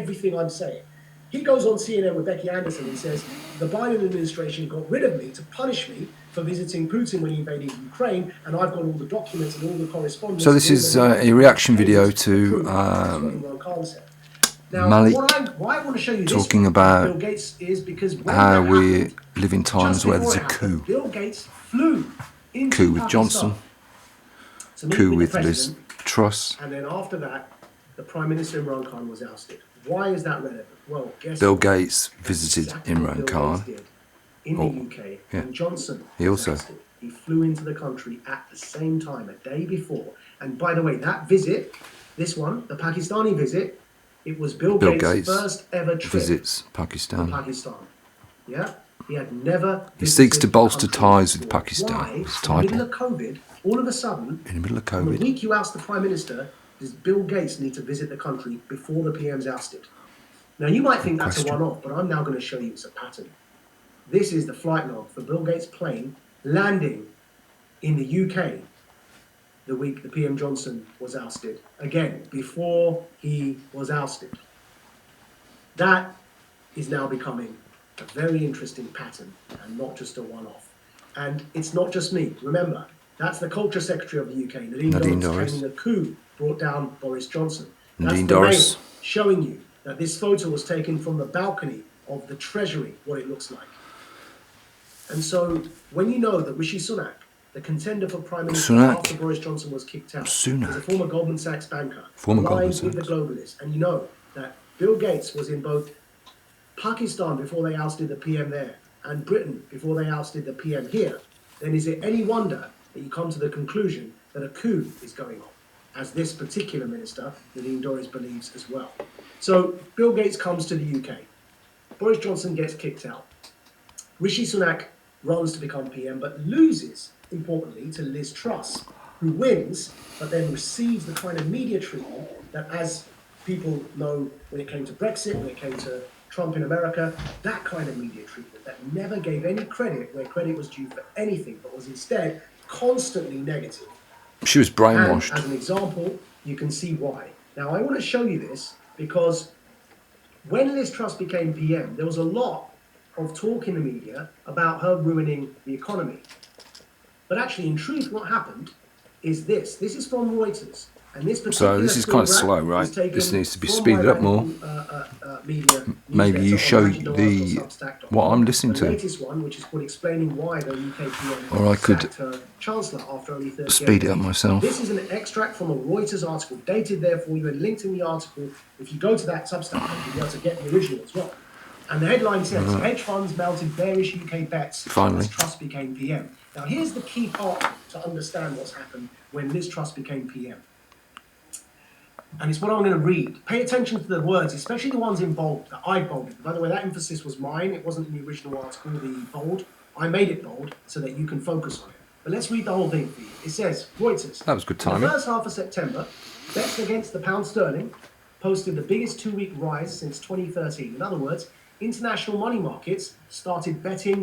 everything I'm saying. He goes on CNN with Becky Anderson and says, the Biden administration got rid of me to punish me for visiting Putin when he invaded Ukraine, and I've got all the documents and all the correspondence. So this is a reaction video to Malik why I want to show you talking about Bill Gates is because how we live in times where there's a coup. Bill Gates flew into coup with Johnson, coup with Liz Truss. And then after that, the Prime Minister Imran Khan was ousted. Why is that relevant? Well, Bill Gates visited Imran Khan in the UK, and Johnson he also ousted. He flew into the country at the same time, a day before. And by the way, that visit, this one, the Pakistani visit, it was Bill Gates' first ever trip visits Pakistan. Yeah, he had never. He seeks to bolster ties with Pakistan. Why? In the middle of COVID, all of a sudden, in the middle of COVID, on the week you oust the Prime Minister, does Bill Gates need to visit the country before the PM's ousted? Now you might think that's a one-off, but I'm now going to show you it's a pattern. This is the flight log for Bill Gates' plane landing in the UK the week the PM Johnson was ousted. Again, before he was ousted. That is now becoming a very interesting pattern and not just a one-off. And it's not just me. Remember, that's the Culture Secretary of the UK, Nadine Dorries, claiming a coup brought down Boris Johnson. Nadine Dorries showing you that this photo was taken from the balcony of the Treasury, what it looks like. And so when you know that Rishi Sunak, the contender for Prime Minister after Boris Johnson was kicked out, is a former Goldman Sachs banker, aligned with the globalists, and you know that Bill Gates was in both Pakistan before they ousted the PM there, and Britain before they ousted the PM here, then is it any wonder that you come to the conclusion that a coup is going on, as this particular minister, Nadine Dorries, believes as well. So Bill Gates comes to the UK. Boris Johnson gets kicked out. Rishi Sunak runs to become PM, but loses, importantly, to Liz Truss, who wins, but then receives the kind of media treatment that, as people know, when it came to Brexit, when it came to Trump in America, that kind of media treatment that never gave any credit where credit was due for anything, but was instead constantly negative. She was brainwashed. And as an example, you can see why. Now, I want to show you this because when Liz Truss became PM, there was a lot of talk in the media about her ruining the economy. But actually, in truth, what happened is this. This is from Reuters. And this so this is kind of slow, right? This needs to be speeded up more. Maybe you show the what I'm listening to. The latest one, which is called Explaining Why the UK PM or I could Chancellor after only 30 speed it up myself. This is an extract from a Reuters article, dated there for you and linked in the article. If you go to that Substack, you'll be able to get the original as well. And the headline says, hedge funds mounted bearish UK bets as Truss became PM. Now, here's the key part to understand what's happened when Liz Truss became PM. And it's what I'm going to read. Pay attention to the words, especially the ones in bold, that I bolded. By the way, that emphasis was mine. It wasn't in the original article, the bold. I made it bold so that you can focus on it. But let's read the whole thing for you. It says, Reuters. That was good timing. In the first half of September, bets against the pound sterling posted the biggest two-week rise since 2013. In other words, international money markets started betting